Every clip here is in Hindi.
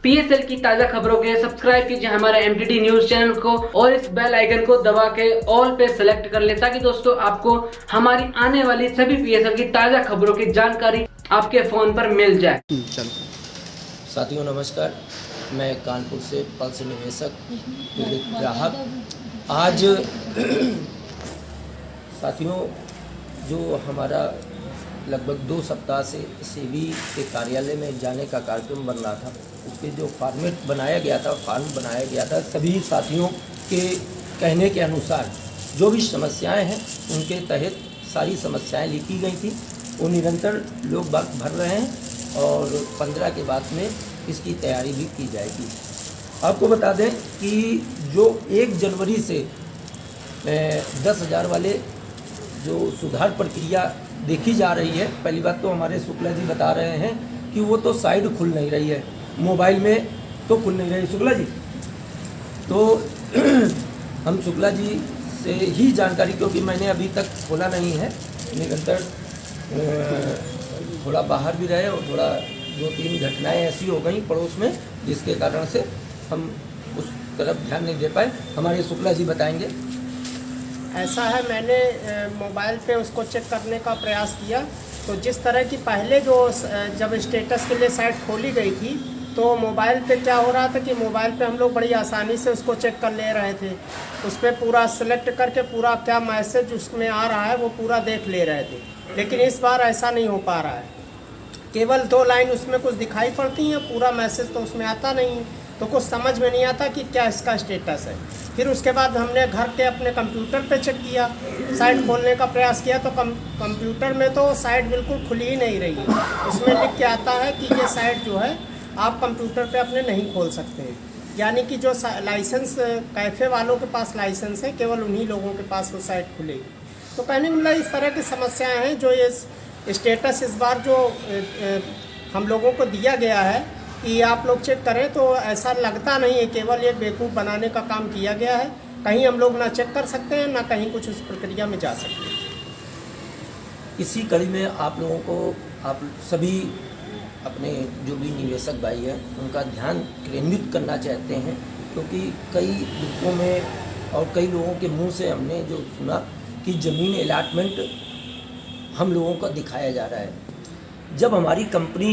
पीएसएल की ताजा खबरों के सब्सक्राइब कीजिए हमारे एमटीटी न्यूज चैनल को और इस बेल आइकन को दबा के ऑल पे सेलेक्ट कर ले, ताकि दोस्तों आपको हमारी आने वाली सभी पीएसएल की ताजा खबरों की जानकारी आपके फोन पर मिल जाए। साथियों नमस्कार, मैं कानपुर से पल्स निवेशक पीड़ित ग्राहक। आज साथियों जो हमारा लगभग 2 सप्ताह से सेबी के कार्यालय में जाने का कार्यक्रम बन रहा था, उसके जो फॉर्मेट बनाया गया था, फॉर्म बनाया गया था, सभी साथियों के कहने के अनुसार जो भी समस्याएं हैं उनके तहत सारी समस्याएं लिखी गई थी। वो निरंतर लोग बात भर रहे हैं और 15 के बाद में इसकी तैयारी भी की जाएगी। आपको बता दें कि जो 1 जनवरी से 10,000 वाले जो सुधार प्रक्रिया देखी जा रही है, पहली बात तो हमारे शुक्ला जी बता रहे हैं कि वो तो साइड खुल नहीं रही है, मोबाइल में तो खुल नहीं रही शुक्ला जी। तो हम शुक्ला जी से ही जानकारी, क्योंकि मैंने अभी तक खोला नहीं है, निरंतर थोड़ा बाहर भी रहे और थोड़ा 2-3 घटनाएं ऐसी हो गई पड़ोस में, जिसके कारण से हम उस तरफ ध्यान नहीं दे पाए। हमारे शुक्ला जी बताएंगे। ऐसा है, मैंने मोबाइल पे उसको चेक करने का प्रयास किया, तो जिस तरह की पहले जो जब स्टेटस के लिए साइट खोली गई थी, तो मोबाइल पे क्या हो रहा था कि मोबाइल पे हम लोग बड़ी आसानी से उसको चेक कर ले रहे थे। उस पर पूरा सेलेक्ट करके पूरा क्या मैसेज उसमें आ रहा है वो पूरा देख ले रहे थे। लेकिन इस बार ऐसा नहीं हो पा रहा है, केवल 2 लाइन उसमें कुछ दिखाई पड़ती हैं, पूरा मैसेज तो उसमें आता नहीं, तो कुछ समझ में नहीं आता कि क्या इसका स्टेटस है। फिर उसके बाद हमने घर के अपने कंप्यूटर पे चेक किया, साइट खोलने का प्रयास किया, तो कंप्यूटर में तो साइट बिल्कुल खुली ही नहीं रही है। उसमें लिख के आता है कि ये साइट जो है आप कंप्यूटर पे अपने नहीं खोल सकते हैं, यानी कि जो लाइसेंस कैफ़े वालों के पास लाइसेंस है, केवल उन्हीं लोगों के पास वो साइट खुलेगी। तो कहने मिला इस तरह की समस्याएँ हैं। जो ये स्टेटस इस बार जो हम लोगों को दिया गया है कि आप लोग चेक करें, तो ऐसा लगता नहीं है, केवल एक बेवकूफ़ बनाने का काम किया गया है। कहीं हम लोग ना चेक कर सकते हैं, ना कहीं कुछ उस प्रक्रिया में जा सकते हैं। इसी कड़ी में आप लोगों को, आप सभी अपने जो भी निवेशक भाई हैं उनका ध्यान केंद्रित करना चाहते हैं, क्योंकि कई ग्रुपों में और कई लोगों के मुंह से हमने जो सुना कि ज़मीन अलॉटमेंट हम लोगों को दिखाया जा रहा है। जब हमारी कंपनी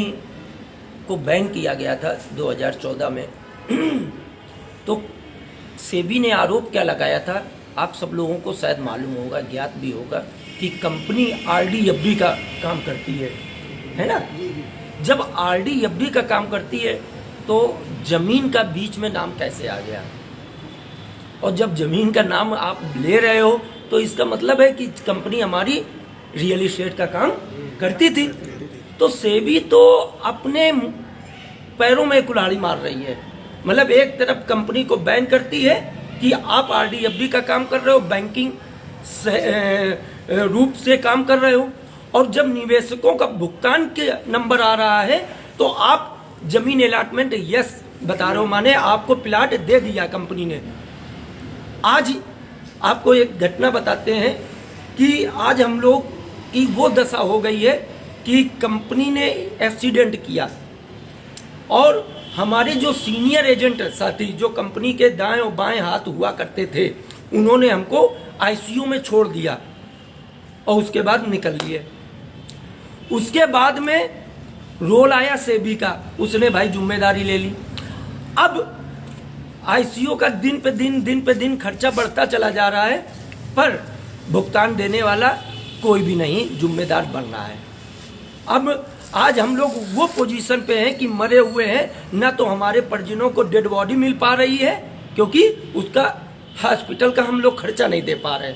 को बैन किया गया था 2014 में, तो सेबी ने आरोप क्या लगाया था, आप सब लोगों को शायद मालूम होगा, ज्ञात भी होगा कि कंपनी आरडीएफडी का काम करती है ना। जब आरडीएफडी का काम करती है तो जमीन का बीच में नाम कैसे आ गया? और जब जमीन का नाम आप ले रहे हो तो इसका मतलब है कि कंपनी हमारी रियल एस्टेट का काम करती थी। तो सेबी तो अपने पैरों में कुल्हाड़ी मार रही है। मतलब एक तरफ कंपनी को बैन करती है कि आप आरडीएफडी का काम कर रहे हो, बैंकिंग रूप से काम कर रहे हो, और जब निवेशकों का भुगतान के नंबर आ रहा है तो आप जमीन अलॉटमेंट यस बता रहे हो, माने आपको प्लाट दे दिया कंपनी ने। आज आपको एक घटना बताते हैं कि आज हम लोग की वो दशा हो गई है कि कंपनी ने एक्सीडेंट किया और हमारे जो सीनियर एजेंट साथी जो कंपनी के दाएं और बाएं हाथ हुआ करते थे, उन्होंने हमको आईसीयू में छोड़ दिया और उसके बाद निकल लिए। उसके बाद में रोल आया सेबी का, उसने भाई जिम्मेदारी ले ली। अब आईसीयू का दिन पे दिन खर्चा बढ़ता चला जा रहा है, पर भुगतान देने वाला कोई भी नहीं जिम्मेदार बन रहा है। अब आज हम लोग वो पोजीशन पे हैं कि मरे हुए हैं, ना तो हमारे परिजनों को डेड बॉडी मिल पा रही है क्योंकि उसका हॉस्पिटल का हम लोग खर्चा नहीं दे पा रहे।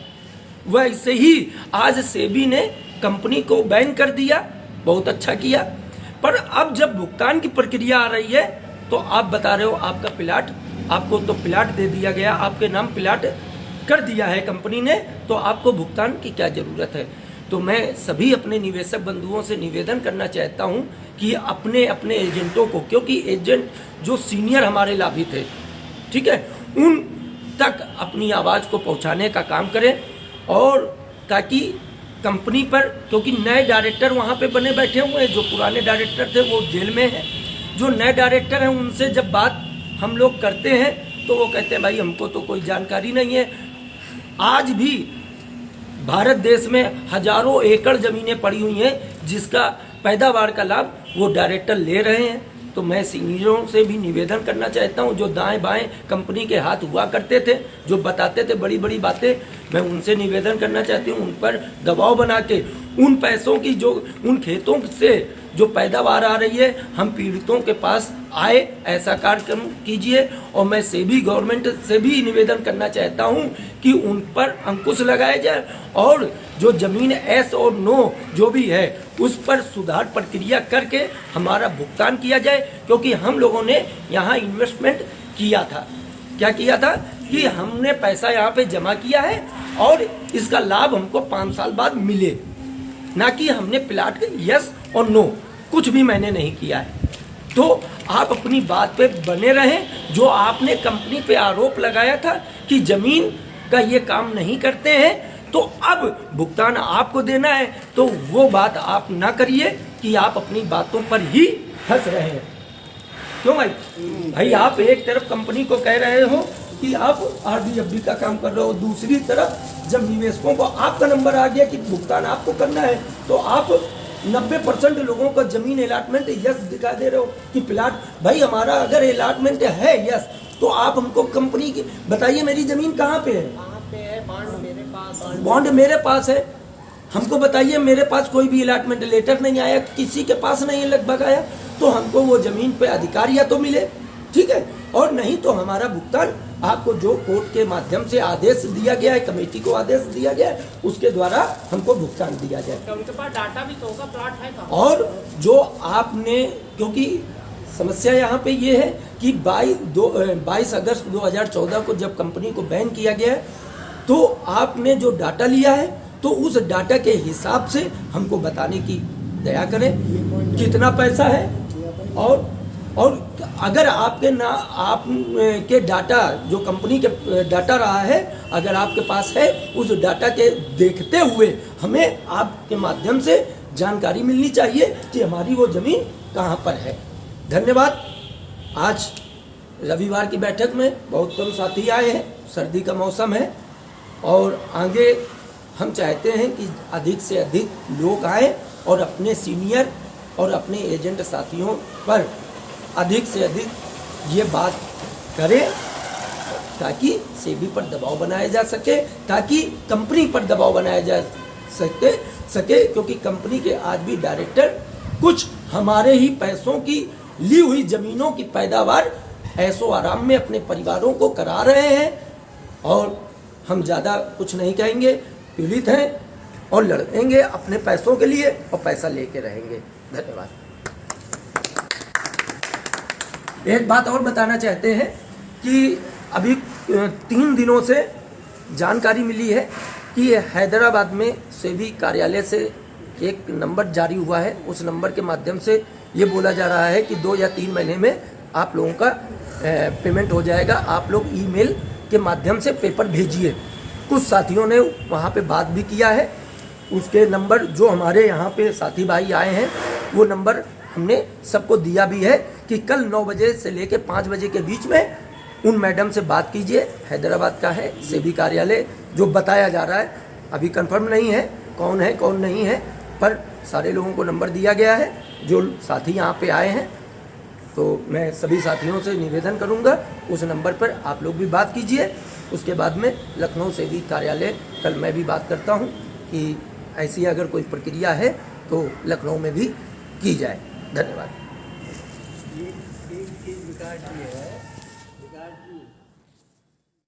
वैसे ही आज सेबी ने कंपनी को बैन कर दिया, बहुत अच्छा किया, पर अब जब भुगतान की प्रक्रिया आ रही है तो आप बता रहे हो आपका प्लाट, आपको तो प्लाट दे दिया गया, आपके नाम प्लाट कर दिया है कंपनी ने, तो आपको भुगतान की क्या ज़रूरत है? तो मैं सभी अपने निवेशक बंधुओं से निवेदन करना चाहता हूं कि अपने अपने एजेंटों को, क्योंकि एजेंट जो सीनियर हमारे लाभी थे, ठीक है, उन तक अपनी आवाज़ को पहुंचाने का काम करें, और ताकि कंपनी पर, क्योंकि नए डायरेक्टर वहां पे बने बैठे हुए हैं, जो पुराने डायरेक्टर थे वो जेल में हैं, जो नए डायरेक्टर हैं उनसे जब बात हम लोग करते हैं तो वो कहते हैं भाई हमको तो कोई जानकारी नहीं है। आज भी भारत देश में हजारों एकड़ ज़मीनें पड़ी हुई हैं जिसका पैदावार का लाभ वो डायरेक्टर ले रहे हैं। तो मैं सीनियरों से भी निवेदन करना चाहता हूं, जो दाएं बाएं कंपनी के हाथ हुआ करते थे, जो बताते थे बड़ी बड़ी बातें, मैं उनसे निवेदन करना चाहती हूं उन पर दबाव बना के उन पैसों की जो उन खेतों से जो पैदावार आ रही है हम पीड़ितों के पास आए, ऐसा कार्यक्रम कीजिए। और मैं सेबी गवर्नमेंट से भी निवेदन करना चाहता हूं कि उन पर अंकुश लगाया जाए और जो ज़मीन एस और नो जो भी है उस पर सुधार प्रक्रिया करके हमारा भुगतान किया जाए, क्योंकि हम लोगों ने यहाँ इन्वेस्टमेंट किया था। क्या किया था कि हमने पैसा यहाँ पे जमा किया है और इसका लाभ हमको 5 साल बाद मिले, ना कि हमने प्लाट के यस और नो कुछ भी मैंने नहीं किया है। तो आप अपनी बात पे बने रहें। जो आपने कंपनी पे आरोप लगाया था कि ज़मीन का ये काम नहीं करते हैं तो अब भुगतान आपको देना है, तो वो बात आप ना करिए कि आप अपनी बातों पर ही फंस रहे हैं। क्यों भाई आप एक तरफ कंपनी को कह रहे हो कि आप RDFD का काम कर रहे हो, दूसरी तरफ जब निवेशकों को आपका नंबर आ गया कि भुगतान आपको करना है तो आप 90% लोगों को जमीन अलॉटमेंट यस दिखा दे रहे हो कि प्लाट। भाई हमारा अगर अलॉटमेंट है यस तो आप हमको कंपनी की बताइए मेरी जमीन कहाँ पे है? बॉन्ड मेरे पास, बॉन्ड मेरे पास है। हमको बताइए, मेरे पास कोई भी अलॉटमेंट लेटर नहीं आया, किसी के पास नहीं लगभग आया, तो हमको वो जमीन पे अधिकार या तो मिले, ठीक है, और नहीं तो हमारा भुगतान आपको जो कोर्ट के माध्यम से आदेश दिया गया है, कमेटी को आदेश दिया गया है, उसके द्वारा हमको भुगतान दिया जाए। तो उनके पास डाटा भी तो होगा, प्लॉट है कहाँ? और जो आपने, क्योंकि समस्या यहाँ पे ये है कि 22 अगस्त 2014 को जब कंपनी को बैन किया गया है तो आपने जो डाटा लिया है तो उस डाटा के हिसाब से हमको बताने की दया करें कितना पैसा है। और अगर आपके आपके डाटा जो कंपनी के डाटा रहा है अगर आपके पास है, उस डाटा के देखते हुए हमें आपके माध्यम से जानकारी मिलनी चाहिए कि हमारी वो ज़मीन कहाँ पर है। धन्यवाद। आज रविवार की बैठक में बहुत कम साथी आए हैं, सर्दी का मौसम है और आगे हम चाहते हैं कि अधिक से अधिक लोग आए और अपने सीनियर और अपने एजेंट साथियों पर अधिक से अधिक ये बात करें ताकि सेबी पर दबाव बनाया जा सके, ताकि कंपनी पर दबाव बनाया जा सके क्योंकि कंपनी के आज भी डायरेक्टर कुछ हमारे ही पैसों की ली हुई ज़मीनों की पैदावार ऐशो आराम में अपने परिवारों को करा रहे हैं। और हम ज़्यादा कुछ नहीं कहेंगे, पीड़ित हैं और लड़ेंगे अपने पैसों के लिए और पैसा लेके रहेंगे। धन्यवाद। एक बात और बताना चाहते हैं कि अभी 3 दिनों से जानकारी मिली है कि हैदराबाद में सेबी कार्यालय से एक नंबर जारी हुआ है। उस नंबर के माध्यम से ये बोला जा रहा है कि 2 या 3 महीने में आप लोगों का पेमेंट हो जाएगा, आप लोग ईमेल के माध्यम से पेपर भेजिए। कुछ साथियों ने वहाँ पे बात भी किया है, उसके नंबर जो हमारे यहाँ पे साथी भाई आए हैं वो नंबर हमने सबको दिया भी है कि कल 9 बजे से लेकर 5 बजे के बीच में उन मैडम से बात कीजिए। हैदराबाद का है सेबी कार्यालय जो बताया जा रहा है, अभी कंफर्म नहीं है कौन नहीं है, पर सारे लोगों को नंबर दिया गया है जो साथी यहाँ पे आए हैं। तो मैं सभी साथियों से निवेदन करूँगा उस नंबर पर आप लोग भी बात कीजिए। उसके बाद में लखनऊ सेबी कार्यालय कल मैं भी बात करता हूँ कि ऐसी अगर कोई प्रक्रिया है तो लखनऊ में भी की जाए। धन्यवाद।